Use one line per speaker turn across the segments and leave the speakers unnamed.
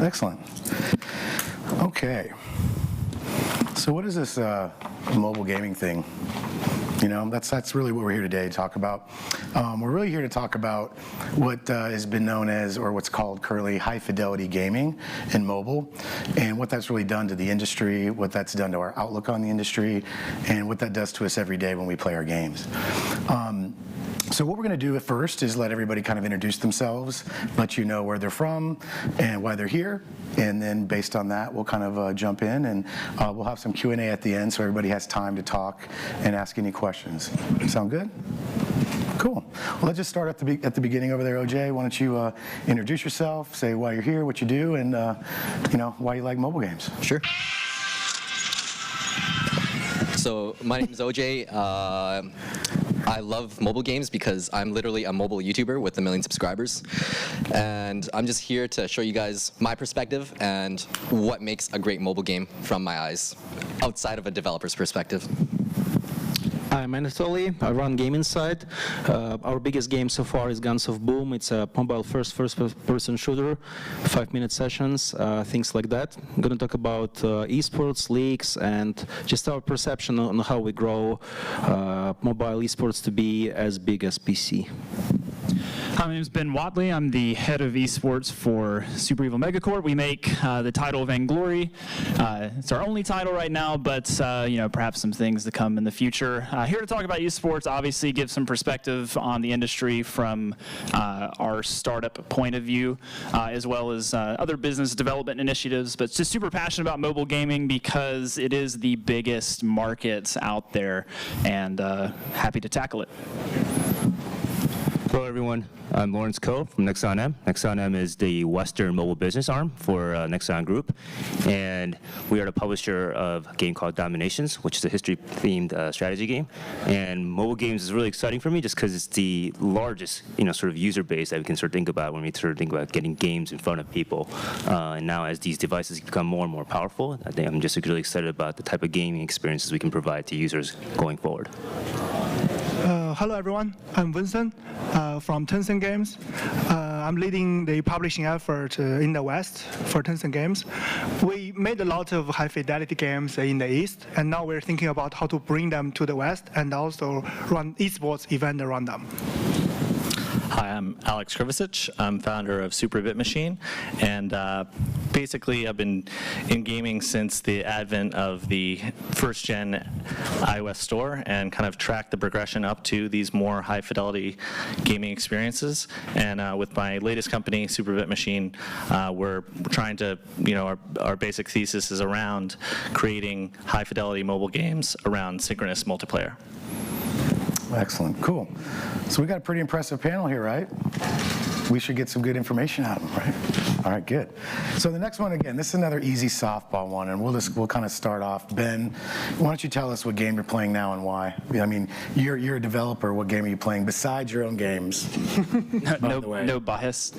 Excellent. Okay. So what is this mobile gaming thing? You know, that's really what we're here today to talk about. We're really here to talk about what has been known as, or what's called currently, high fidelity gaming in mobile, and what that's really done to the industry, what that's done to our outlook on the industry, and what that does to us every day when we play our games. So what we're going to do at first is let everybody kind of introduce themselves, let you know where they're from and why they're here, and then based on that, we'll kind of jump in, and we'll have some Q&A at the end so everybody has time to talk and ask any questions. Sound good? Cool. Well, let's just start at the beginning over there, OJ. Why don't you introduce yourself, say why you're here, what you do, and why you like mobile games.
Sure. So my name is OJ. I love mobile games because I'm literally a mobile YouTuber with 1 million subscribers. And I'm just here to show you guys my perspective and what makes a great mobile game from my eyes, outside of a developer's perspective.
I'm Anatoly. I run Game Insight. Our biggest game so far is Guns of Boom. It's a mobile first-person shooter, 5-minute sessions, things like that. I'm going to talk about esports, leagues, and just our perception on how we grow mobile esports to be as big as PC.
Hi, my name is Ben Watley. I'm the head of esports for Super Evil Megacorp. We make the title of Vainglory. It's our only title right now, but perhaps some things to come in the future. Here to talk about esports, obviously give some perspective on the industry from our startup point of view, as well as other business development initiatives. But just super passionate about mobile gaming because it is the biggest market out there, and happy to tackle it.
Hello, everyone. I'm Lawrence Ko from Nexon M. Nexon M is the Western mobile business arm for Nexon Group, and we are the publisher of a game called Dominations, which is a history-themed strategy game. And mobile games is really exciting for me just because it's the largest, sort of user base that we can sort of think about when we sort of think about getting games in front of people. And now, as these devices become more and more powerful, I think I'm just really excited about the type of gaming experiences we can provide to users going forward.
Hello, everyone. I'm Vincent from Tencent Games. I'm leading the publishing effort in the West for Tencent Games. We made a lot of high-fidelity games in the East, and now we're thinking about how to bring them to the West and also run esports event around them.
Hi, I'm Alex Krivicic. I'm founder of Super Bit Machine, and basically I've been in gaming since the advent of the first-gen iOS store and kind of tracked the progression up to these more high-fidelity gaming experiences. And with my latest company, Super Bit Machine, we're trying to, our basic thesis is around creating high-fidelity mobile games around synchronous multiplayer.
Excellent. Cool. So we got a pretty impressive panel here, right? We should get some good information out of them, right? All right, good. So the next one, again, this is another easy softball one, and we'll kind of start off. Ben, why don't you tell us what game you're playing now and why? I mean, you're a developer. What game are you playing besides your own games?
No bias.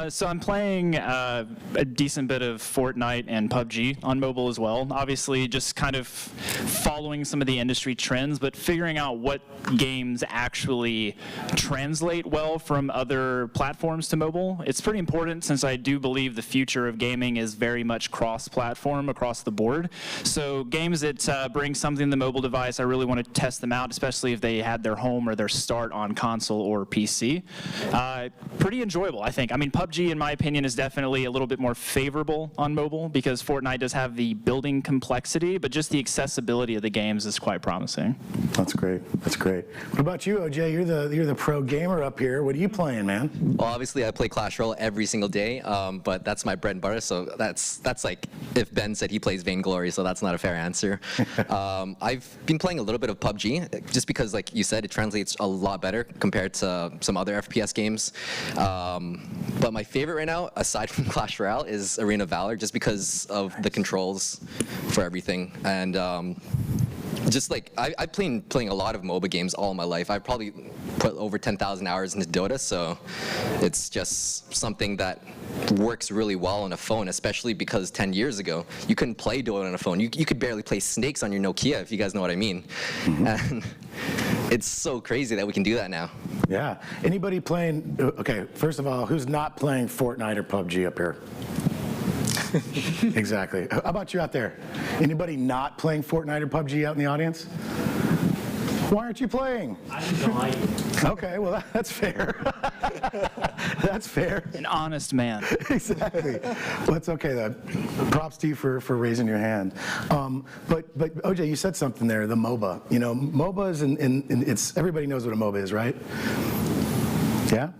So I'm playing a decent bit of Fortnite and PUBG on mobile as well. Obviously, just kind of following some of the industry trends, but figuring out what games actually translate well from other platforms to mobile. It's pretty important since I do believe the future of gaming is very much cross-platform across the board. So games that bring something to the mobile device, I really want to test them out, especially if they had their home or their start on console or PC. Pretty enjoyable, I think. I mean, PUBG, in my opinion, is definitely a little bit more favorable on mobile because Fortnite does have the building complexity, but just the accessibility of the games is quite promising.
That's great. That's great. What about you, OJ? You're the pro gamer up here. What are you playing, man?
Well, obviously I play Clash Royale every single day, but that's my bread and butter. So that's like if Ben said he plays Vainglory, so that's not a fair answer. I've been playing a little bit of PUBG just because, like you said, it translates a lot better compared to some other FPS games. But my favorite right now, aside from Clash Royale, is Arena of Valor, just because of the controls for everything. And just like I've been playing a lot of MOBA games all my life. I've probably put over 10,000 hours into Dota, so it's just something that works really well on a phone, especially because 10 years ago you couldn't play Dota on a phone. You could barely play Snakes on your Nokia, if you guys know what I mean. Mm-hmm. And it's so crazy that we can do that now.
Yeah. Anybody playing? Okay. First of all, who's not playing Fortnite or PUBG up here? Exactly. How about you out there? Anybody not playing Fortnite or PUBG out in the audience? Why aren't you playing?
I just don't like it.
Okay, well, that's fair. That's fair.
An honest man.
Exactly. Well, it's okay, though. Props to you for raising your hand. But OJ, you said something there, the MOBA. You know, MOBAs, and it's, everybody knows what a MOBA is, right? Yeah?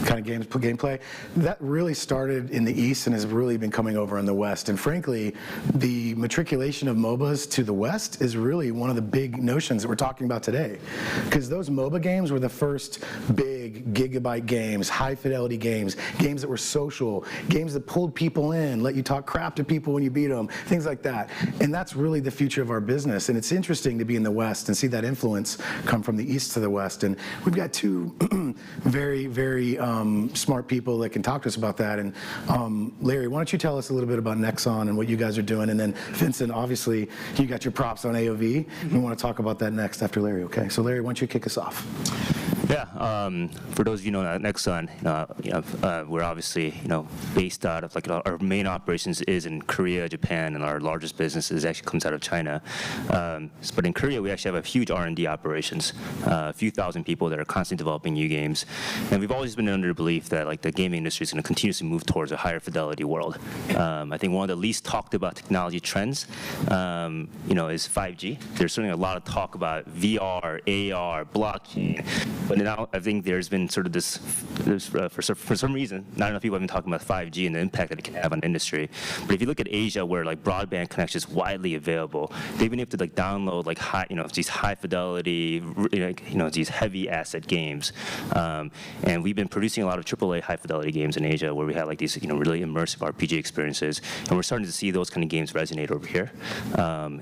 Kind of gameplay. That really started in the East and has really been coming over in the West. And frankly, the matriculation of MOBAs to the West is really one of the big notions that we're talking about today. Because those MOBA games were the first big gigabyte games, high fidelity games, games that were social, games that pulled people in, let you talk crap to people when you beat them, things like that. And that's really the future of our business. And it's interesting to be in the West and see that influence come from the East to the West. And we've got two very, very smart people that can talk to us about that. And Larry, why don't you tell us a little bit about Nexon and what you guys are doing? And then Vincent, obviously, you got your props on AOV. We want to talk about that next after Larry, okay? So Larry, why don't you kick us off?
Yeah, for those of you know, Nexon, we're obviously, based out of, our main operations is in Korea, Japan, and our largest business actually comes out of China. But in Korea, we actually have a huge R&D operations, a few thousand people that are constantly developing new games. And we've always been under the belief that the gaming industry is going to continuously move towards a higher fidelity world. I think one of the least talked about technology trends, is 5G. There's certainly a lot of talk about VR, AR, blockchain, but now I think there's been sort of this for some reason, not enough people have been talking about 5G and the impact that it can have on the industry. But if you look at Asia, where broadband connection is widely available, they've been able to download high, these high fidelity, these heavy asset games. And we've been producing a lot of AAA high fidelity games in Asia, where we have these really immersive RPG experiences, and we're starting to see those kind of games resonate over here.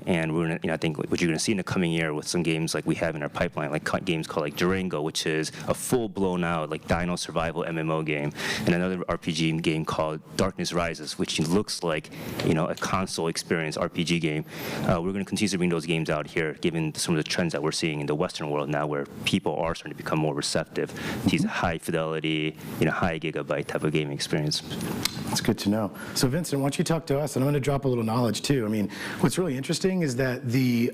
And we're I think what you're going to see in the coming year with some games like we have in our pipeline, games called Durango, which is a full-blown out dino survival MMO game, and another RPG game called Darkness Rises, which looks like a console experience RPG game. We're going to continue to bring those games out here, given some of the trends that we're seeing in the Western world now, where people are starting to become more receptive to these high fidelity, high gigabyte type of gaming experience.
That's good to know. So Vincent, why don't you talk to us? And I'm going to drop a little knowledge too. I mean, what's really interesting is that the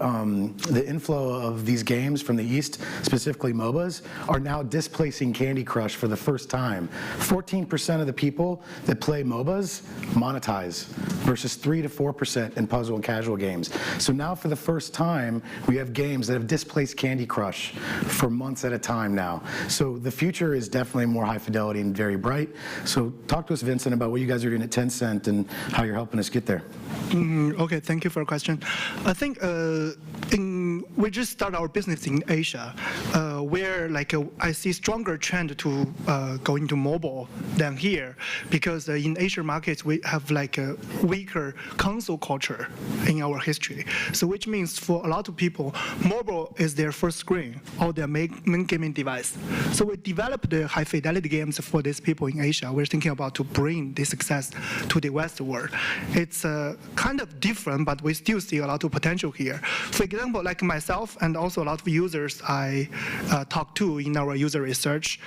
inflow of these games from the East, specifically MOBAs, are now displacing Candy Crush for the first time. 14% of the people that play MOBAs monetize versus 3 to 4% in puzzle and casual games. So now for the first time, we have games that have displaced Candy Crush for months at a time now. So the future is definitely more high fidelity and very bright. So talk to us, Vincent, about what you guys are doing at Tencent and how you're helping us get there.
Okay, thank you for your question. I think we just started our business in Asia, where I see stronger trend to go into mobile than here, because in Asian markets we have a weaker console culture in our history. So which means for a lot of people, mobile is their first screen or their main gaming device. So we developed the high fidelity games for these people in Asia. We're thinking about to bring this success to the Western world. It's kind of different, but we still see a lot of potential here. For example, like myself and also a lot of users I talk to in our user research,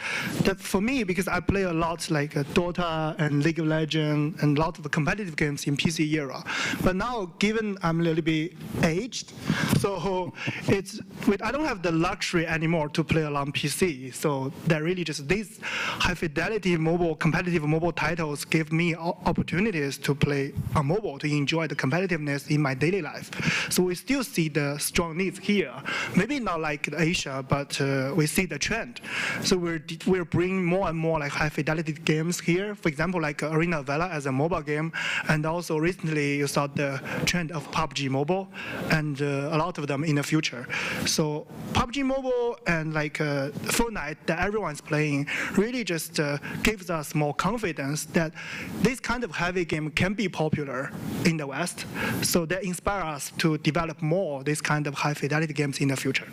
that for me, because I play a lot like Dota and League of Legends and a lot of competitive games in PC era. But now, given I'm a little bit aged, so I don't have the luxury anymore to play along PC. So that really just these high fidelity mobile, competitive mobile titles give me opportunities to play on mobile, to enjoy the competitiveness in my daily life. So we still see the strong needs here. Maybe not like Asia, but we see the trend. So we're bringing more and more high fidelity games here. For example, like Arena Vela as a mobile game, and also recently you saw the trend of PUBG Mobile, and a lot of them in the future. So PUBG Mobile and Fortnite that everyone's playing really just gives us more confidence that this kind of heavy game can be popular in the West. So that inspires us to develop more this kind of high fidelity games in the future.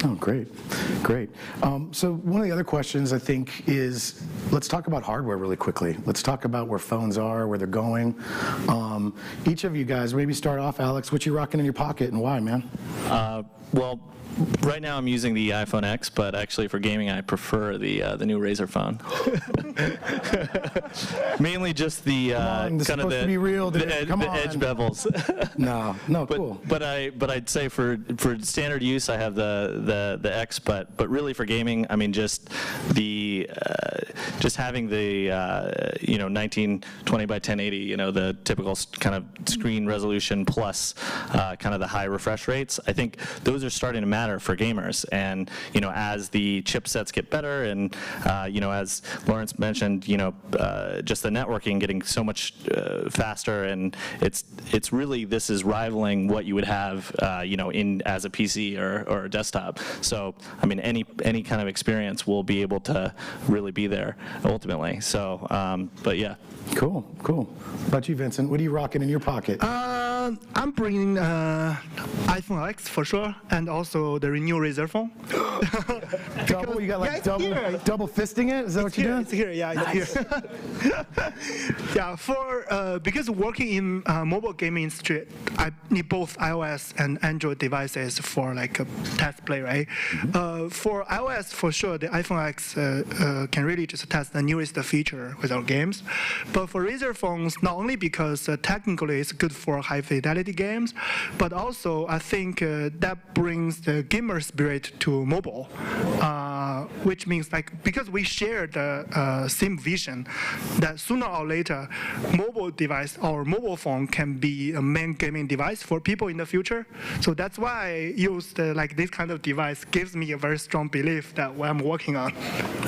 Oh, great. So one of the other questions I think is, let's talk about hardware really quickly. Let's talk about where phones are, where they're going. Each of you guys, maybe start off, Alex, what you rocking in your pocket and why, man?
Well, Right now I'm using the iPhone X, but actually for gaming I prefer the new Razer phone. Mainly just the kind of the edge bevels.
No, cool.
But I'd say for standard use I have the X, but really for gaming, I mean just having the 1920 by 1080, the typical kind of screen resolution plus kind of the high refresh rates. I think those are starting to matter for gamers, and as the chipsets get better, and as Lawrence mentioned, just the networking getting so much faster, and it's really, this is rivaling what you would have in as a PC or a desktop. So I mean any kind of experience will be able to really be there ultimately. So but yeah.
Cool. What about you, Vincent? What are you rocking in your pocket?
I'm bringing iPhone X for sure, and also the new Razer phone.
Double? You got like double fisting it? Is that what you're doing?
It's here, yeah, it's here. Yeah, because working in mobile gaming industry, I need both iOS and Android devices for like a test play, right? For iOS, for sure, the iPhone X can really just test the newest feature with our games. But for Razer phones, not only because technically it's good for high fidelity games, but also I think that brings the gamer spirit to mobile, which means like because we share the same vision that sooner or later mobile device or mobile phone can be a main gaming device for people in the future. So that's why I use like this kind of device gives me a very strong belief that what I'm working on.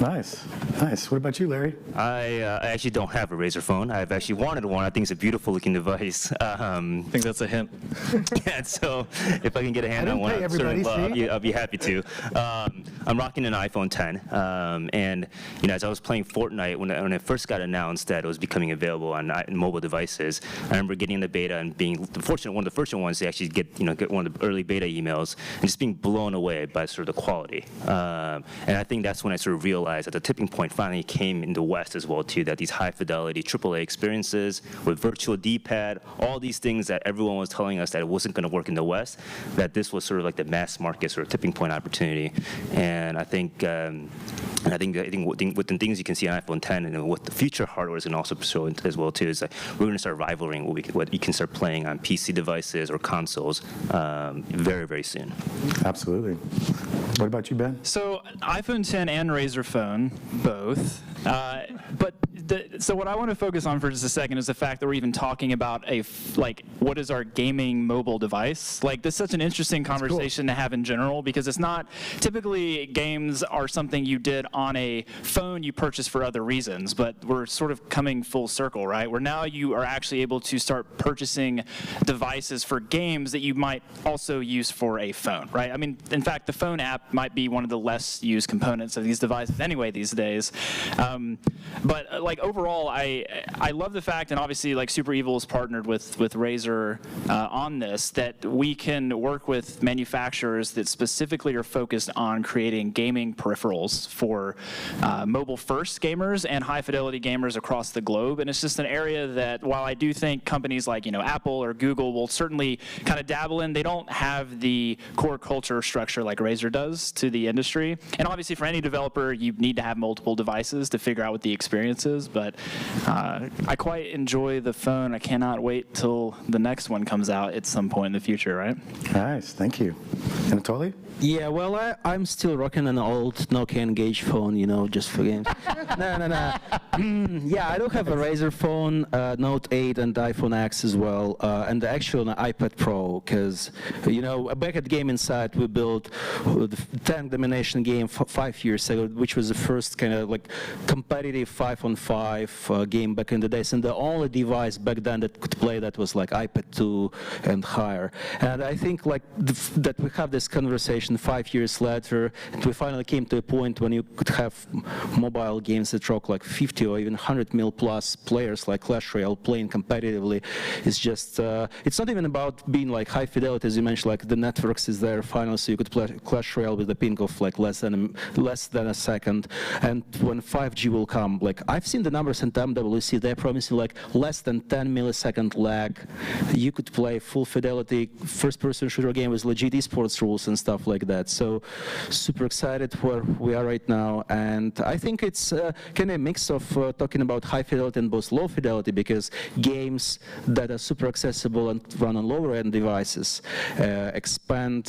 Nice. What about you, Larry?
I actually don't have a Razer phone. I've actually wanted one. I think it's a beautiful looking device.
I think that's a hint.
Yeah, so if I can get a hand on one, I'll be happy to. I'm rocking an iPhone 10, and as I was playing Fortnite, when it first got announced that it was becoming available on mobile devices, I remember getting the beta and being one of the first ones to actually get one of the early beta emails, and just being blown away by sort of the quality. And I think that's when I sort of realized that the tipping point finally came in the West as well too, that these high fidelity AAA experiences with virtual D-pad, all these things that everyone was telling us that it wasn't going to work in the West, that this was sort of like the mass market sort of tipping point opportunity. And I think with the things you can see on iPhone 10 and what the future hardware is going to also show as well too, is like we're going to start rivaling what you can start playing on PC devices or consoles very, very soon.
Absolutely. What about you, Ben?
So iPhone 10 and Razer phone, both. So what I want to focus on for just a second is the fact that we're even talking about what is our gaming mobile device? Like, this is such an interesting conversation to have in general, because it's not typically games are something you did on a phone you purchased for other reasons, but we're sort of coming full circle, right? Where now you are actually able to start purchasing devices for games that you might also use for a phone, right? I mean, in fact, the phone app might be one of the less used components of these devices anyway these days. But like overall, I love the fact, and obviously like Super Evil is partnered with Razer on this, that we can work with manufacturers that specifically are focused on creating gaming peripherals for mobile-first gamers and high-fidelity gamers across the globe. And it's just an area that, while I do think companies like Apple or Google will certainly kind of dabble in, they don't have the core culture structure like Razer does to the industry. And obviously, for any developer, you need to have multiple devices to figure out what the experience is. But I quite enjoy the phone. I cannot wait till the next one comes out at some point in the future, right?
Nice, thank you. Anatoly?
Yeah, well, I'm still rocking an old Nokia Engage phone, just for games. No. Yeah, I do have a Razer phone, Note 8 and iPhone X as well, and actually an iPad Pro, because, back at Game Insight, we built the tank domination game 5 years ago, which was the first kind of like competitive 5-on-5 game back in the days, and the only device back then that could play that was like iPad 2 and higher. And I think like that we have this conversation 5 years later, and we finally came to a point when you could have mobile games that rock like 50 or even 100 mil plus players like Clash Royale playing competitively. It's just, it's not even about being like high fidelity, as you mentioned, like the networks is there finally, so you could play Clash Royale with a ping of like less than a second. And when 5G will come, like I've seen seen the numbers in MWC. They're promising like less than 10 millisecond lag. You could play full fidelity first-person shooter game with legit esports rules and stuff like that. So super excited where we are right now. And I think it's kind of a mix of talking about high fidelity and both low fidelity, because games that are super accessible and run on lower-end devices expand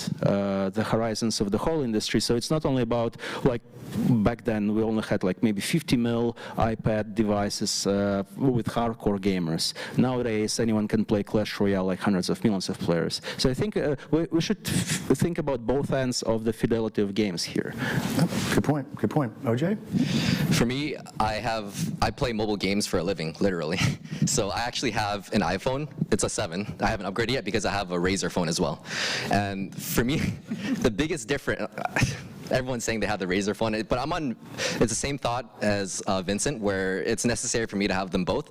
the horizons of the whole industry. So it's not only about, like, back then we only had like maybe 50 mil iPad devices with hardcore gamers. Nowadays anyone can play Clash Royale, like hundreds of millions of players. So I think we should think about both ends of the fidelity of games here.
Good point. Good point. OJ?
For me, I play mobile games for a living, literally. So I actually have an iPhone. It's a 7. I haven't upgraded yet because I have a Razer phone as well. And for me, the biggest difference, everyone's saying they have the Razer phone, but it's the same thought as Vincent, where it's necessary for me to have them both.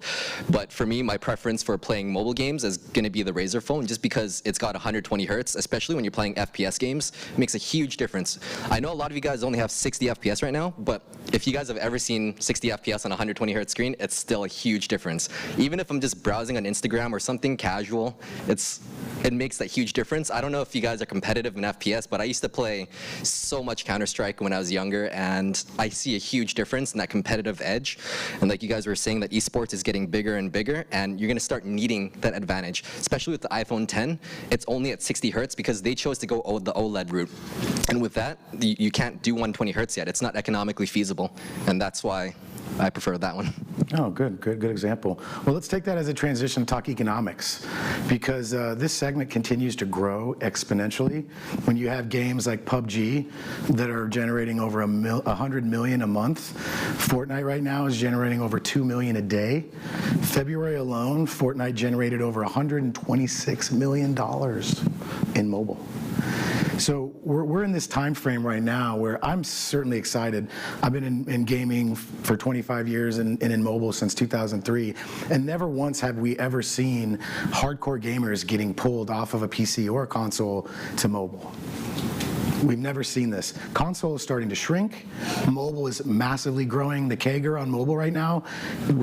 But for me, my preference for playing mobile games is going to be the Razer phone, just because it's got 120 hertz, especially when you're playing FPS games. It makes a huge difference. I know a lot of you guys only have 60 FPS right now, but if you guys have ever seen 60 FPS on a 120 hertz screen, it's still a huge difference. Even if I'm just browsing on Instagram or something casual, it makes that huge difference. I don't know if you guys are competitive in FPS, but I used to play so much Counter-Strike when I was younger, and I see a huge difference in that competitive edge. And like you guys were saying, that esports is getting bigger and bigger, and you're going to start needing that advantage. Especially with the iPhone 10, it's only at 60 hertz because they chose to go the OLED route. And with that, you can't do 120 hertz yet. It's not economically feasible, and that's why I prefer that one.
Oh, good example. Well, let's take that as a transition to talk economics, because this segment continues to grow exponentially. When you have games like PUBG that are generating over 100 million a month, Fortnite right now is generating over 2 million a day. February alone, Fortnite generated over $126 million in mobile. So we're in this time frame right now where I'm certainly excited. I've been in gaming for 25 years and in mobile since 2003, and never once have we ever seen hardcore gamers getting pulled off of a PC or a console to mobile. We've never seen this. Console is starting to shrink. Mobile is massively growing. The CAGR on mobile right now,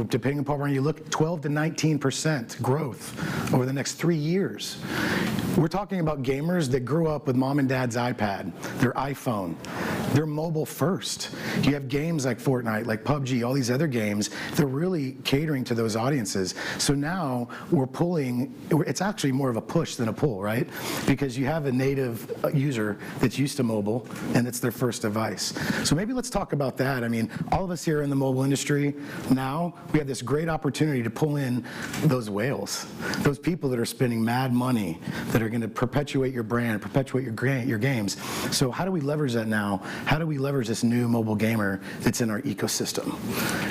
depending upon where you look, 12 to 19% growth over the next 3 years. We're talking about gamers that grew up with mom and dad's iPad, their iPhone. They're mobile first. You have games like Fortnite, like PUBG, all these other games, they're really catering to those audiences. So now we're pulling, it's actually more of a push than a pull, right? Because you have a native user that's used to mobile, and it's their first device. So maybe let's talk about that. I mean, all of us here in the mobile industry, now we have this great opportunity to pull in those whales, those people that are spending mad money, that are going to perpetuate your brand, perpetuate your games. So how do we leverage that now? How do we leverage this new mobile gamer that's in our ecosystem?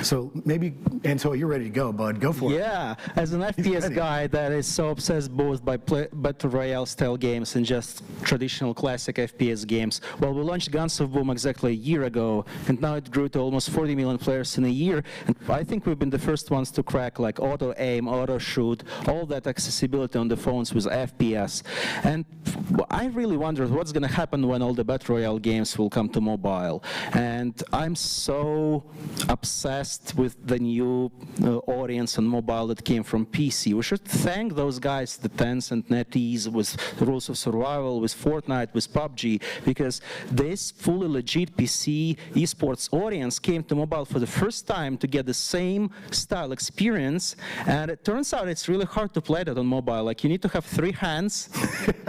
So maybe, Anto, you're ready to go, bud. Go for it.
Yeah, as an FPS guy that is so obsessed both by Battle Royale style games and just traditional classic FPS games. Well, we launched Guns of Boom exactly a year ago, and now it grew to almost 40 million players in a year. And I think we've been the first ones to crack like auto aim, auto shoot, all that accessibility on the phones with FPS. And I really wondered what's going to happen when all the Battle Royale games will come to mobile. And I'm so obsessed with the new audience on mobile that came from PC. We should thank those guys, the Tencent, NetEase, with Rules of Survival, with Fortnite, with PUBG, because this fully legit PC esports audience came to mobile for the first time to get the same style experience. And it turns out it's really hard to play that on mobile. Like, you need to have 3 hands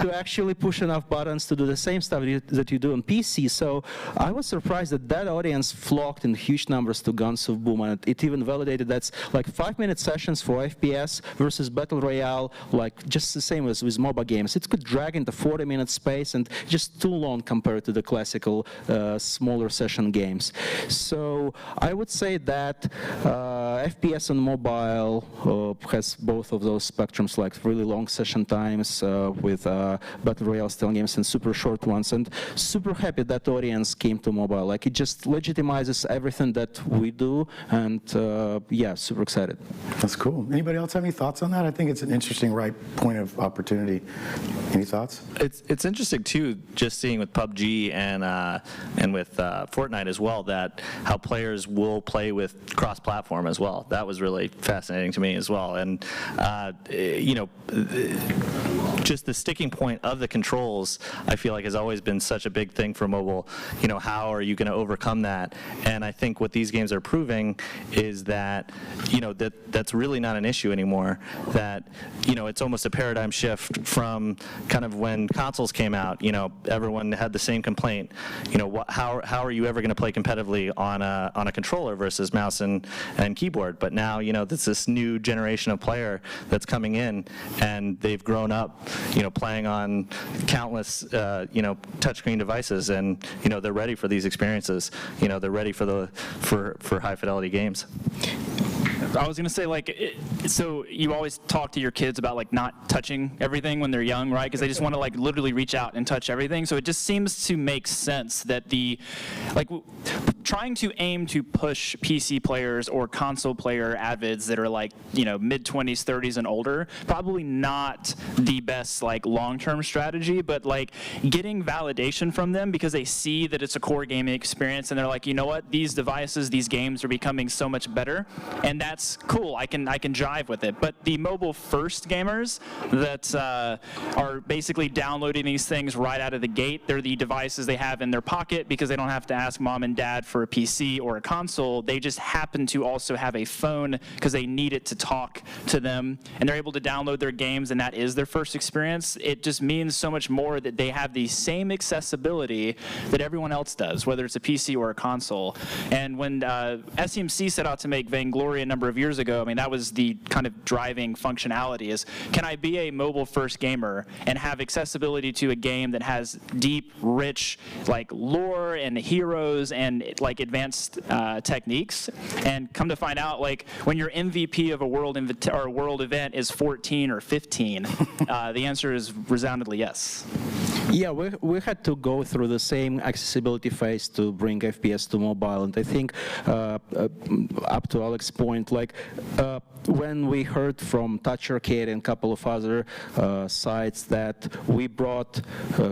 to actually push enough buttons to do the same stuff that you do on PC. So I was surprised that audience flocked in huge numbers to Guns of Boom, and it even validated that's like 5-minute sessions for FPS versus Battle Royale, like just the same as with MOBA games. It could drag into 40-minute space and just too long compared to the classical smaller session games. So I would say that FPS on mobile has both of those spectrums, like really long session times with Battle Royale style games and super short ones, and super happy that audience came to mobile. Like, it just legitimizes everything that we do, and yeah, super excited.
That's cool. Anybody else have any thoughts on that? I think it's an interesting point of opportunity. Any thoughts?
It's interesting too, just seeing with PUBG and with Fortnite as well, that how players will play with cross-platform as well. well. That was really fascinating to me as well. And, just the sticking point of the controls, I feel like has always been such a big thing for mobile. How are you going to overcome that? And I think what these games are proving is that, that's really not an issue anymore. That, it's almost a paradigm shift from kind of when consoles came out. Everyone had the same complaint. How are you ever going to play competitively on a controller versus mouse and keyboard? But now, there's this new generation of player that's coming in, and they've grown up, playing on countless, touchscreen devices, and they're ready for these experiences. They're ready for high fidelity games.
I was gonna say, so you always talk to your kids about not touching everything when they're young, right? Because they just want to literally reach out and touch everything. So it just seems to make sense that trying to aim to push PC players or console player avids that are mid-20s, 30s, and older, probably not the best long-term strategy. But getting validation from them because they see that it's a core gaming experience, and they're like, you know what? These devices, these games are becoming so much better, and that's cool. I can jive with it. But the mobile-first gamers that are basically downloading these things right out of the gate, they're the devices they have in their pocket because they don't have to ask mom and dad for a PC or a console. They just happen to also have a phone because they need it to talk to them, and they're able to download their games, and that is their first experience. It just means so much more that they have the same accessibility that everyone else does, whether it's a PC or a console. And when SEMC set out to make Vainglory a number of years ago, that was the kind of driving functionality is, can I be a mobile-first gamer and have accessibility to a game that has deep, rich, lore and heroes and advanced techniques? And come to find out, when your MVP of a world event is 14 or 15, the answer is resoundingly yes.
Yeah, we had to go through the same accessibility phase to bring FPS to mobile, and I think up to Alex's point, when we heard from Touch Arcade and a couple of other sites that we brought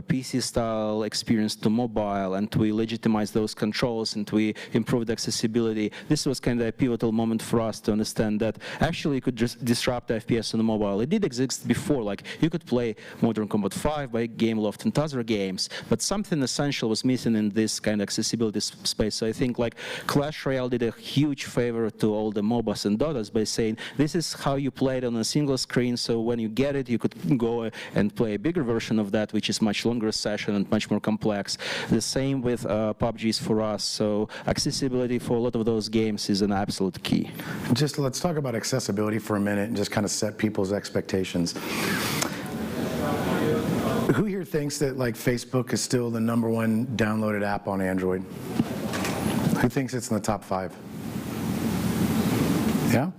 PC-style experience to mobile and we legitimized those controls and we improved accessibility, this was kind of a pivotal moment for us to understand that actually you could just disrupt FPS on the mobile. It did exist before, you could play Modern Combat 5 by Gameloft and other games, but something essential was missing in this kind of accessibility space. So I think Clash Royale did a huge favor to all the MOBAs and Dotas by saying, this is how you play it on a single screen, so when you get it, you could go and play a bigger version of that, which is much longer session and much more complex. The same with PUBGs for us, so accessibility for a lot of those games is an absolute key.
Just let's talk about accessibility for a minute and just kind of set people's expectations. Who here thinks that Facebook is still the #1 downloaded app on Android? Who thinks it's in the top 5? Yeah?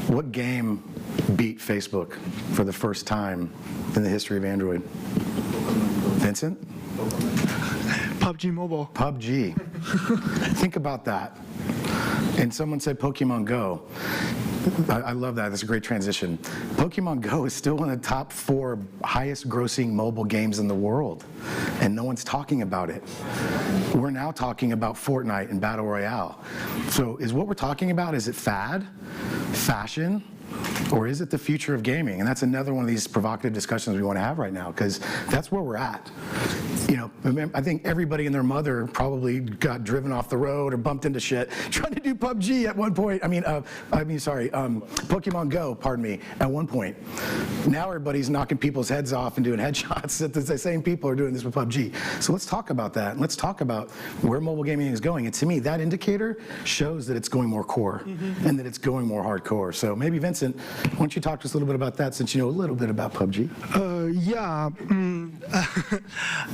What game beat Facebook for the first time in the history of Android? Vincent?
PUBG Mobile.
PUBG. Think about that. And someone said Pokemon Go. I love that. That's a great transition. Pokemon Go is still one of the top 4 highest grossing mobile games in the world, and no one's talking about it. We're now talking about Fortnite and Battle Royale. So is what we're talking about, is it fad, fashion, or is it the future of gaming? And that's another one of these provocative discussions we want to have right now, because that's where we're at. I think everybody and their mother probably got driven off the road or bumped into shit trying to do PUBG at one point. Pokemon Go, pardon me, at one point. Now everybody's knocking people's heads off and doing headshots. The same people are doing this with PUBG. So let's talk about that. And let's talk about where mobile gaming is going. And to me, that indicator shows that it's going more core and that it's going more hardcore. So maybe Vincent, why don't you talk to us a little bit about that, since you know a little bit about PUBG?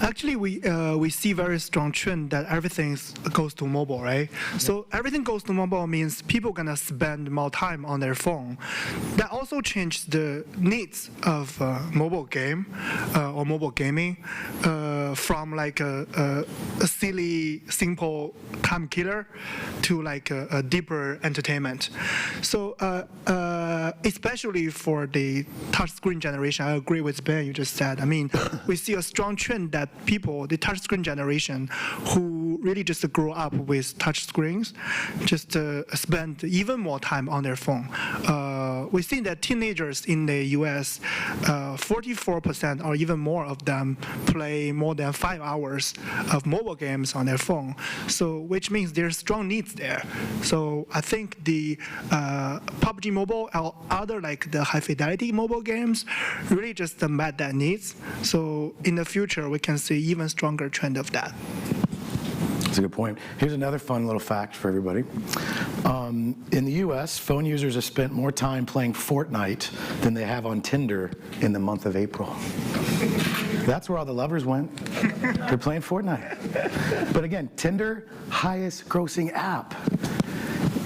Actually, we see very strong trend that everything goes to mobile, right? Yeah. So everything goes to mobile means people gonna spend more time on their phone. That also changed the needs of mobile game or mobile gaming from a silly, simple time killer to a deeper entertainment. So especially for the touchscreen generation, I agree with Ben, you just said. We see a strong trend that people, the touchscreen generation, who really just grow up with touch screens, just spend even more time on their phone. We see that teenagers in the US, 44% or even more of them play more than 5 hours of mobile games on their phone. So, which means there's strong needs there. So I think the PUBG Mobile or other like the high fidelity mobile games really just met that needs. So in the future, we can see even stronger trend of that.
That's a good point. Here's another fun little fact for everybody. In the US, phone users have spent more time playing Fortnite than they have on Tinder in the month of April. That's where all the lovers went. They're playing Fortnite. But again, Tinder, highest grossing app.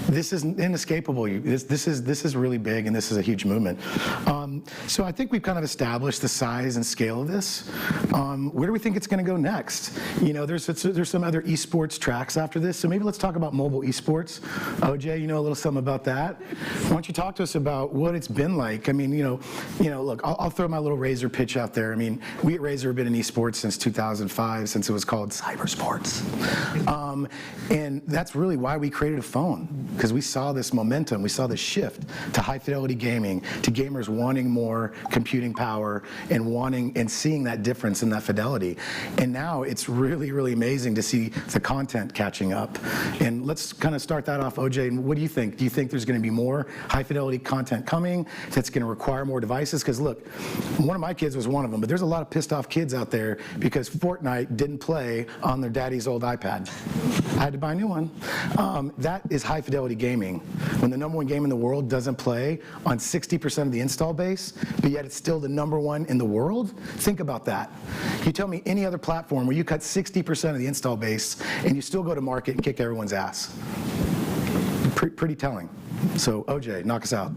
This is inescapable. This is really big, and this is a huge movement. So I think we've kind of established the size and scale of this. Where do we think it's going to go next? You know, there's some other esports tracks after this. So maybe let's talk about mobile esports. OJ, you know a little something about that. Why don't you talk to us about what it's been like? I mean, you know, look, I'll throw my little Razer pitch out there. I mean, we at Razer have been in esports since 2005, since it was called cybersports, and that's really why we created a phone. Because we saw this momentum, we saw this shift to high fidelity gaming, to gamers wanting more computing power and wanting and seeing that difference in that fidelity. And now it's really, really amazing to see the content catching up. And let's kind of start that off, OJ. What do you think? Do you think there's going to be more high fidelity content coming that's going to require more devices? Because look, one of my kids was one of them, but there's a lot of pissed off kids out there because Fortnite didn't play on their daddy's old iPad. I had to buy a new one. That is high fidelity gaming. When the number one game in the world doesn't play on 60% of the install base, but yet it's still the number one in the world, think about that. Can you tell me any other platform where you cut 60% of the install base and you still go to market and kick everyone's ass? Pretty telling. So OJ, knock us out.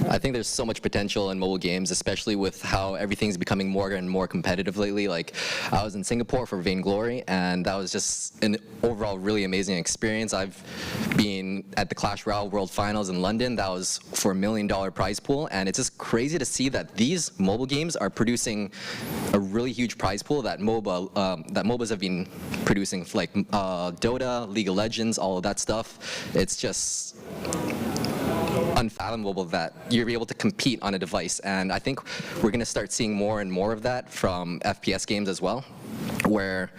I think there's so much potential in mobile games, especially with how everything's becoming more and more competitive lately. Like, I was in Singapore for Vainglory, and that was just an overall really amazing experience. I've been at the Clash Royale World Finals in London. That was for $1 million prize pool, and it's just crazy to see that these mobile games are producing a really huge prize pool that MOBAs have been producing, like Dota, League of Legends, all of that stuff. It's just unfathomable that you're able to compete on a device, and I think we're going to start seeing more and more of that from FPS games as well, where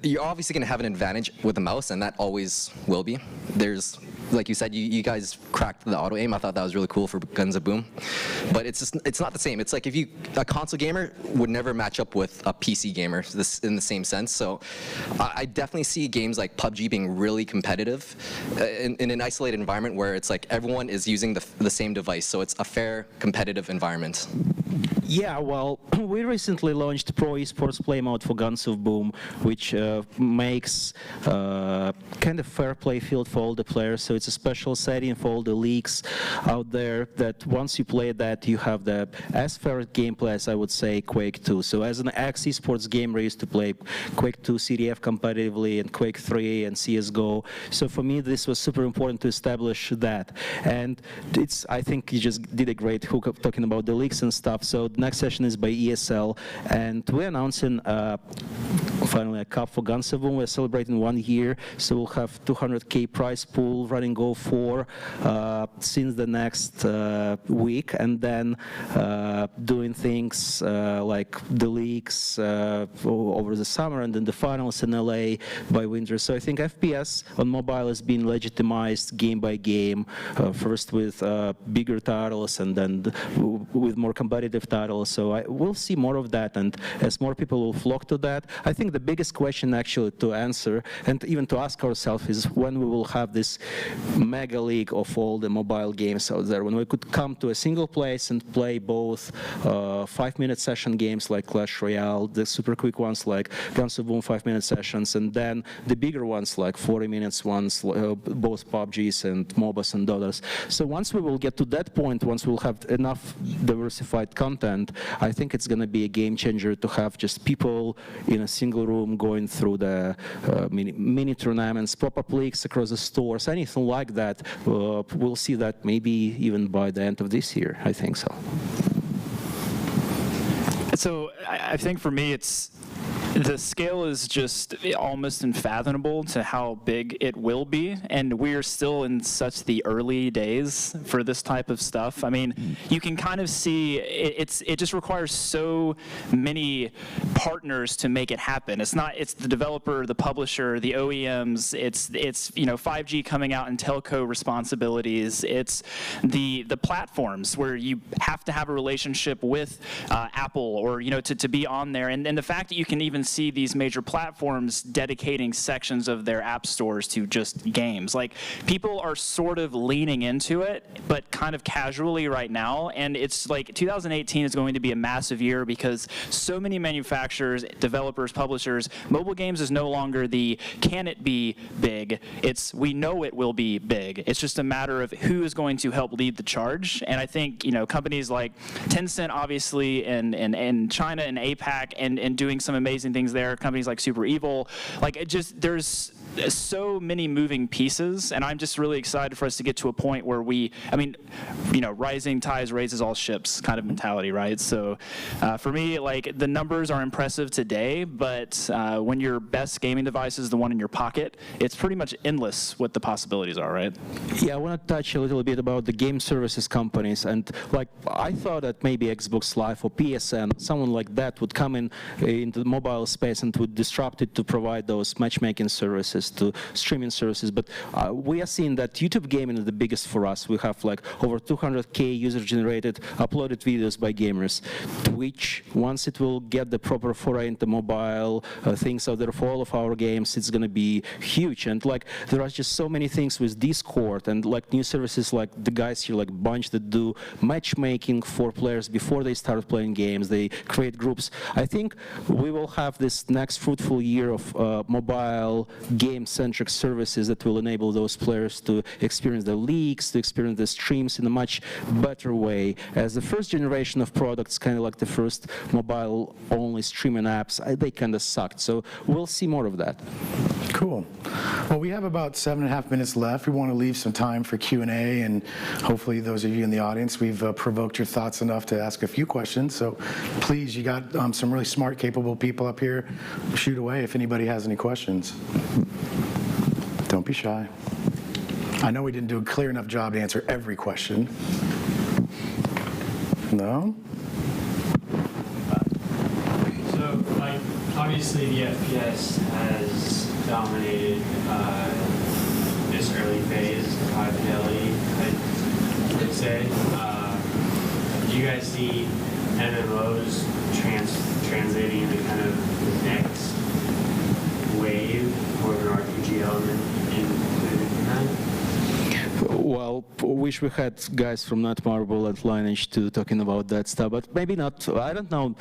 you're obviously going to have an advantage with the mouse, and that always will be. There's, like you said, you guys cracked the auto aim. I thought that was really cool for Guns of Boom, but it's not the same. It's like if a console gamer would never match up with a PC gamer in the same sense. So I definitely see games like PUBG being really competitive in an isolated environment where it's like everyone is using the same device, so it's a fair competitive environment.
Yeah, well, we recently launched Pro Esports Play Mode for Guns of Boom, which makes kind of fair play field for all the players. So it's a special setting for all the leagues out there that once you play that, you have the as fair gameplay as I would say Quake 2. So as an ex-esports gamer, I used to play Quake 2 CDF competitively and Quake 3 and CSGO. So for me, this was super important to establish that. And I think you just did a great hookup talking about the leagues and stuff. So the next session is by ESL, and we're announcing finally a cup for Guns of Boom. We're celebrating 1 year, so we'll have 200K prize pool running go for since the next week, and then doing things like the leagues over the summer, and then the finals in LA by winter. So I think FPS on mobile has been legitimized game by game, first with bigger titles and then with more competitive titles. So we'll see more of that, and as more people will flock to that, I think the biggest question actually to answer and even to ask ourselves is when we will have this mega league of all the mobile games out there, when we could come to a single place and play both 5-minute session games like Clash Royale, the super quick ones like Guns of Boom 5-minute sessions, and then the bigger ones like 40 minutes ones, both PUBGs and MOBAs and Dotas. So once we will get to that point, once we'll have enough diversified content, I think it's going to be a game changer to have just people in a single room going through the mini tournaments, pop-up leagues across the stores, anything like that. We'll see that maybe even by the end of this year. I think so.
So I think for me, it's the scale is just almost unfathomable to how big it will be, and we are still in such the early days for this type of stuff. I mean, you can kind of see it just requires so many partners to make it happen. It's the developer, the publisher, the OEMs, it's 5G coming out and telco responsibilities. It's the platforms where you have to have a relationship with Apple or to be on there, and the fact that you can even see these major platforms dedicating sections of their app stores to just games. Like, people are sort of leaning into it, but kind of casually right now, and it's like 2018 is going to be a massive year because so many manufacturers, developers, publishers, mobile games is no longer can it be big? It's we know it will be big. It's just a matter of who is going to help lead the charge, and I think companies like Tencent, obviously, and China and APAC, and doing some amazing things there. Companies like Super Evil, there's so many moving pieces, and I'm just really excited for us to get to a point where rising tides raises all ships kind of mentality, right? So for me, the numbers are impressive today, but when your best gaming device is the one in your pocket, it's pretty much endless what the possibilities are, right?
Yeah, I want to touch a little bit about the game services companies, and I thought that maybe Xbox Live or PSN, someone like that would come into the mobile space and would disrupt it to provide those matchmaking services, to streaming services, but we are seeing that YouTube gaming is the biggest for us. We have over 200K user-generated uploaded videos by gamers. Twitch, once it will get the proper foray into mobile things out there for all of our games, it's going to be huge. And there are just so many things with Discord and new services like the guys here, like Bunch, that do matchmaking for players before they start playing games. They create groups. I think we will have this next fruitful year of mobile game-centric services that will enable those players to experience the leagues, to experience the streams in a much better way. As the first generation of products, kind of like the first mobile-only streaming apps, they kind of sucked. So we'll see more of that.
Cool. Well, we have about 7.5 minutes left. We want to leave some time for Q&A, and hopefully those of you in the audience, we've provoked your thoughts enough to ask a few questions. So please, you got some really smart, capable people up here. Shoot away if anybody has any questions. Don't be shy. I know we didn't do a clear enough job to answer every question. No?
So, obviously the FPS has dominated this early phase of high fidelity, I would say. Do you guys see MMOs translating into kind of the next wave, more of an RPG element in that?
Well, wish we had guys from Netmarble at Lineage 2 talking about that stuff, but maybe not. I don't know.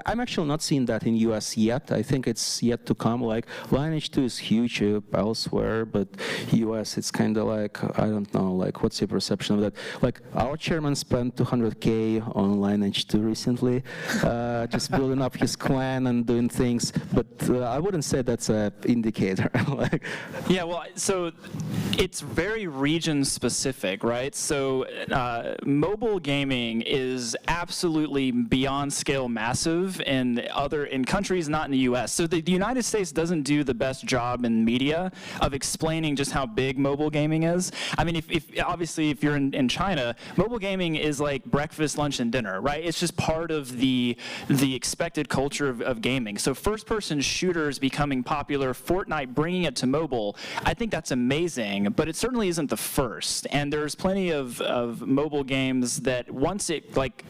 I'm actually not seeing that in US yet. I think it's yet to come. Lineage 2 is huge elsewhere, but US, it's kind of I don't know, what's your perception of that? Our chairman spent 200K on Lineage 2 recently, just building up his clan and doing things, but I wouldn't say that's an indicator.
Yeah, well, so it's very region specific, right? So mobile gaming is absolutely beyond scale massive in countries not in the US. So the United States doesn't do the best job in media of explaining just how big mobile gaming is. I mean, if you're in China, mobile gaming is like breakfast, lunch, and dinner, right? It's just part of the expected culture of gaming. So first-person shooters becoming popular, Fortnite bringing it to mobile, I think that's amazing, but it certainly isn't the first. And there's plenty of mobile games that once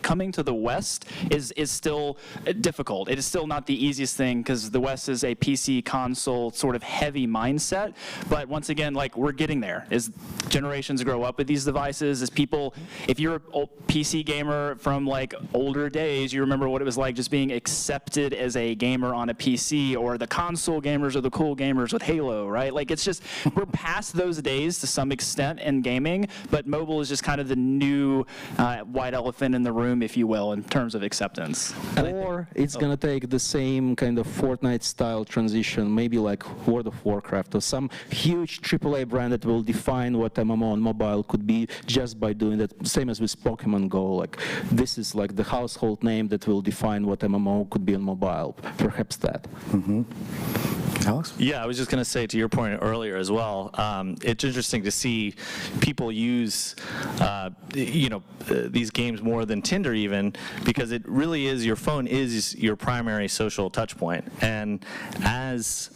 coming to the West is still difficult. It is still not the easiest thing because the West is a PC console sort of heavy mindset. But once again, we're getting there. As generations grow up with these devices, as people, if you're a PC gamer from older days, you remember what it was like just being accepted as a gamer on a PC, or the console gamers are the cool gamers with Halo, right? It's just, we're past those days to some extent in gaming. gaming, but mobile is just kind of the new white elephant in the room, if you will, in terms of acceptance.
Or it's going to take the same kind of Fortnite-style transition, maybe like World of Warcraft or some huge AAA brand that will define what MMO on mobile could be just by doing that. Same as with Pokemon Go. Like this is like the household name that will define what MMO could be on mobile. Perhaps that.
Alex?
Yeah, I was just going to say to your point earlier as well, it's interesting to see people use, these games more than Tinder even, because it really is, your phone is your primary social touch point. And as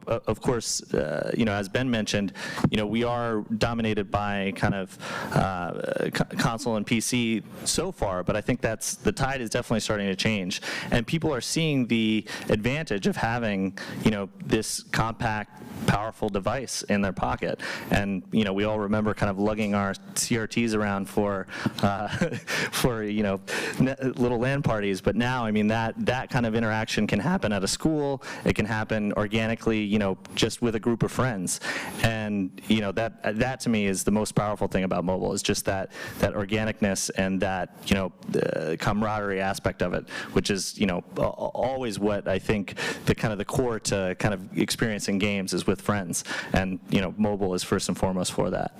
of course, as Ben mentioned, we are dominated by kind of console and PC so far, but I think the tide is definitely starting to change. And people are seeing the advantage of having, this compact, powerful device in their pocket. And, we all remember kind of lugging our CRTs around for little LAN parties. But now, I mean, that kind of interaction can happen at a school. It can happen organically, just with a group of friends. And, that to me is the most powerful thing about mobile, is just that organicness and that, camaraderie aspect of it, which is, always what I think the core to kind of experiencing games is with friends. And, mobile is first and foremost for that.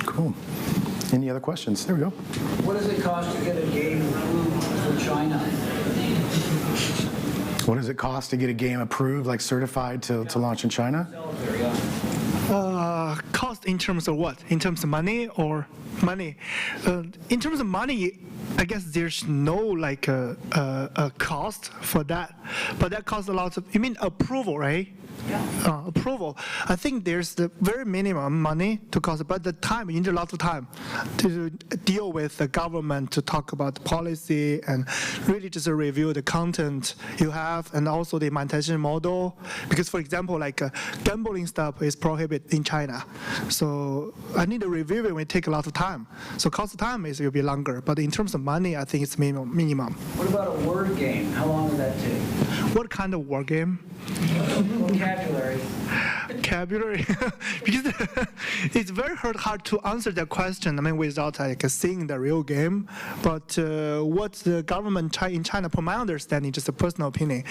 Cool. Any other questions? There we go.
What does it cost to get a game approved for China?
What does it cost to get a game approved, like certified to launch in China?
Cost in terms of what? In terms of money or money? In terms of money, I guess there's no like a cost for that, but that costs a lot of. You mean approval, right? Yeah. Approval. I think there's the very minimum money to cost, but the time, you need a lot of time to deal with the government, to talk about the policy and really just review the content you have, and also the monetization model. Because, for example, like gambling stuff is prohibited in China, so I need to review it. It will take a lot of time. So cost of time will be longer, but in terms of money, I think it's minimum.
What about a word game? How long would that take?
What kind of word game?
Vocabulary.
Vocabulary, because it's very hard to answer that question. I mean, without like seeing the real game. But what the government in China, from my understanding, just a personal opinion,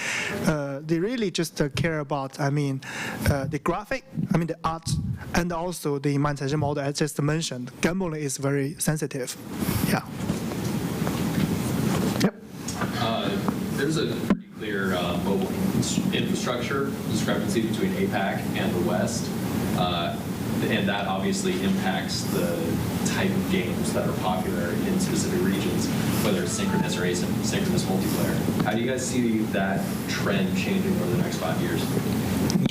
they really just care about, the graphic, the art, and also the monetization model. As just mentioned, gambling is very sensitive. Yeah.
Yep.
There's a pretty clear mobile infrastructure discrepancy between APAC and the West, and that obviously impacts the type of games that are popular in specific regions, whether it's synchronous or asynchronous multiplayer. How do you guys see that trend changing over the next 5 years?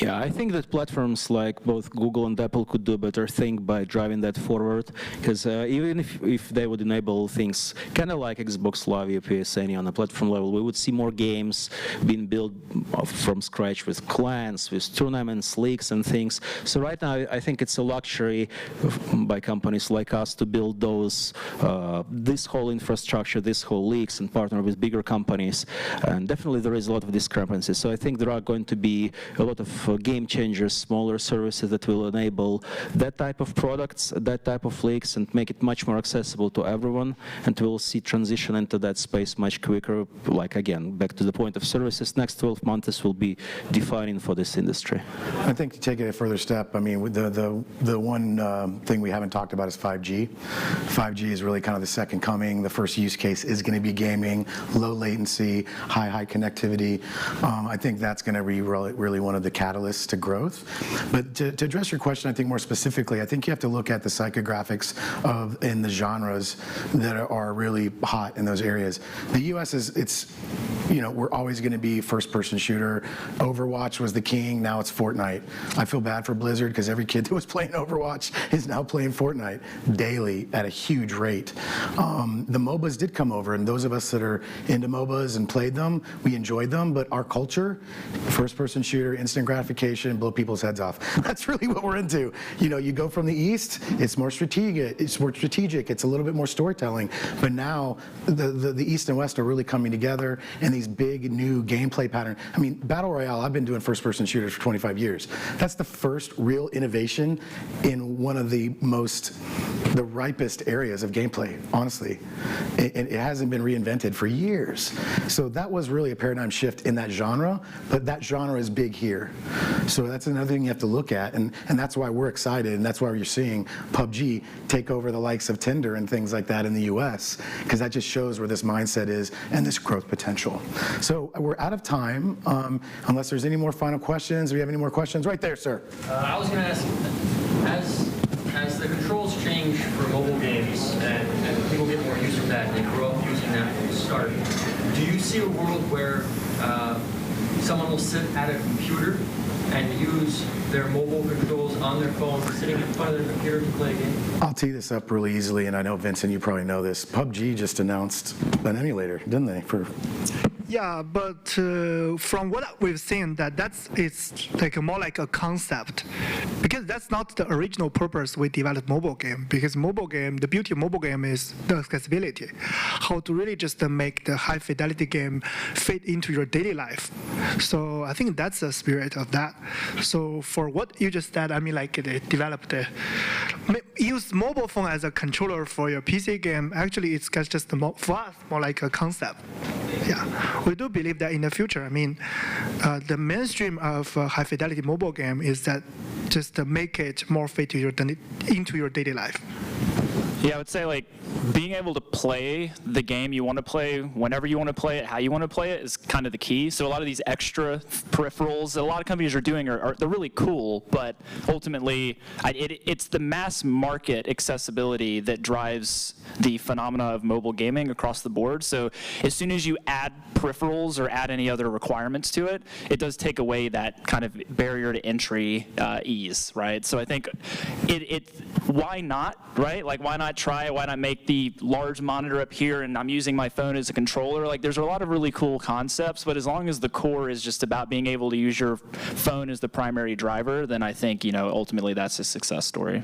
Yeah, I think that platforms like both Google and Apple could do a better thing by driving that forward, because even if they would enable things kind of like Xbox Live, PSN on a platform level, we would see more games being built from scratch with clans, with tournaments, leagues, and things. So right now, I think it's a luxury by companies like us to build those, this whole infrastructure, this whole leagues, and partner with bigger companies. And definitely there is a lot of discrepancies. So I think there are going to be a lot of game changers, smaller services that will enable that type of products, that type of leagues, and make it much more accessible to everyone. And we'll see transition into that space much quicker. Like again, back to the point of services, next 12 months will be defining for this industry.
I think to take it a further step, I mean, the one thing we haven't talked about is 5G. 5G is really kind of the second coming. The first use case is going to be gaming, low latency, high connectivity. I think that's going to be really one of the catalysts to growth. But to address your question, I think more specifically, I think you have to look at the psychographics in the genres that are really hot in those areas. The U.S. we're always going to be first-person shooter. Overwatch was the king. Now it's Fortnite. I feel bad for Blizzard because every kid that was playing Overwatch is now playing Fortnite daily at a huge rate. The MOBAs did come over, and those of us that are into MOBAs and played them, we enjoyed them. But our culture, first-person shooter, instant gratification, blow people's heads off. That's really what we're into. You go from the East, it's more strategic. It's a little bit more storytelling. But now the East and West are really coming together, and and these big new gameplay patterns. I mean, Battle Royale, I've been doing first-person shooters for 25 years. That's the first real innovation in one of the ripest areas of gameplay, honestly. It hasn't been reinvented for years. So that was really a paradigm shift in that genre, but that genre is big here. So that's another thing you have to look at, and that's why we're excited, and that's why you're seeing PUBG take over the likes of Tinder and things like that in the US, because that just shows where this mindset is and this growth potential. So we're out of time, unless there's any more final questions. Do we have any more questions? Right there, sir.
I was going to ask, as the controls change for mobile games and people get more used to that and they grow up using that from the start, do you see a world where someone will sit at a computer and use their mobile controls on their phone, sitting in front of their computer to play a game?
I'll tee this up really easily, and I know, Vincent, you probably know this. PUBG just announced an emulator, didn't they?
Yeah, but from what we've seen, it's like more like a concept, because that's not the original purpose we developed mobile game. Because mobile game, the beauty of mobile game is the accessibility, how to really just make the high fidelity game fit into your daily life. So I think that's the spirit of that. So for what you just said, I mean, like they developed use mobile phone as a controller for your PC game. Actually, it's just for us more like a concept. Yeah, we do believe that in the future. I mean, the mainstream of high fidelity mobile game is that just to make it more fit into your daily life.
Yeah, I would say like being able to play the game you want to play whenever you want to play it, how you want to play it is kind of the key. So a lot of these extra peripherals that a lot of companies are doing they're really cool, but ultimately it's the mass market accessibility that drives the phenomena of mobile gaming across the board. So as soon as you add peripherals or add any other requirements to it, it does take away that kind of barrier to entry ease, right? So I think why not, right? Like why not try it? Why not make the large monitor up here and I'm using my phone as a controller? Like there's a lot of really cool concepts, but as long as the core is just about being able to use your phone as the primary driver, then I think, ultimately that's a success story.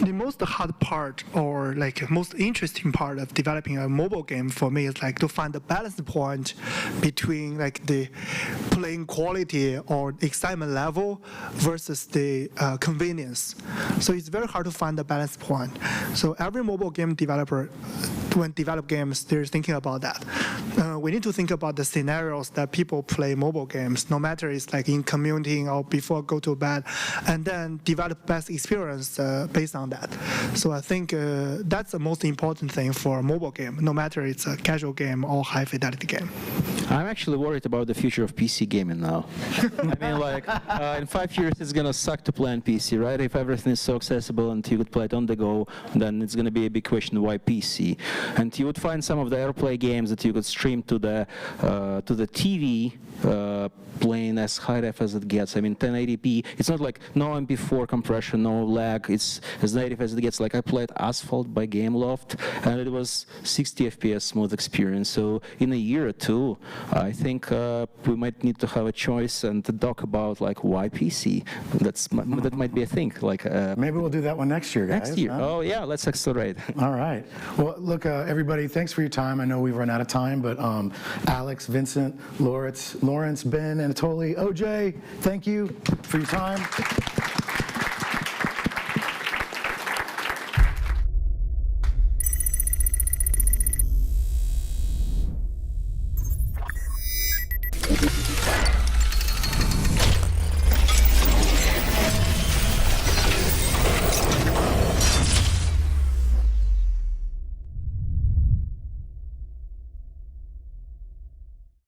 The most hard part or like most interesting part of developing a mobile game for me is like to find the balance point between like the playing quality or excitement level versus the convenience. So it's very hard to find the balance point. So every mobile game developer, when develop games, they're thinking about that. We need to think about the scenarios that people play mobile games, no matter it's like in commuting or before go to bed, and then develop best experience based on that. So I think that's the most important thing for a mobile game, no matter it's a casual game or high fidelity game.
I'm actually worried about the future of PC gaming now. I mean, like, in 5 years it's gonna suck to play on PC, right? If everything is so accessible and you could play it on the go, then it's gonna be a big question, why PC? And you would find some of the AirPlay games that you could stream to the TV, playing as high ref as it gets. I mean, 1080p. It's not like no MP4 compression, no lag. It's as native as it gets. Like I played Asphalt by Gameloft, and it was 60 FPS smooth experience. So in a year or two, I think we might need to have a choice and to talk about like why PC. That might be a thing. Like
maybe we'll do that one next year, guys.
Next year.
Huh?
Oh yeah, let's accelerate.
All right. Well, look, everybody, thanks for your time. I know we've run out of time, but Alex, Vincent, Lawrence, Ben, Anatoly, OJ, thank you for your time.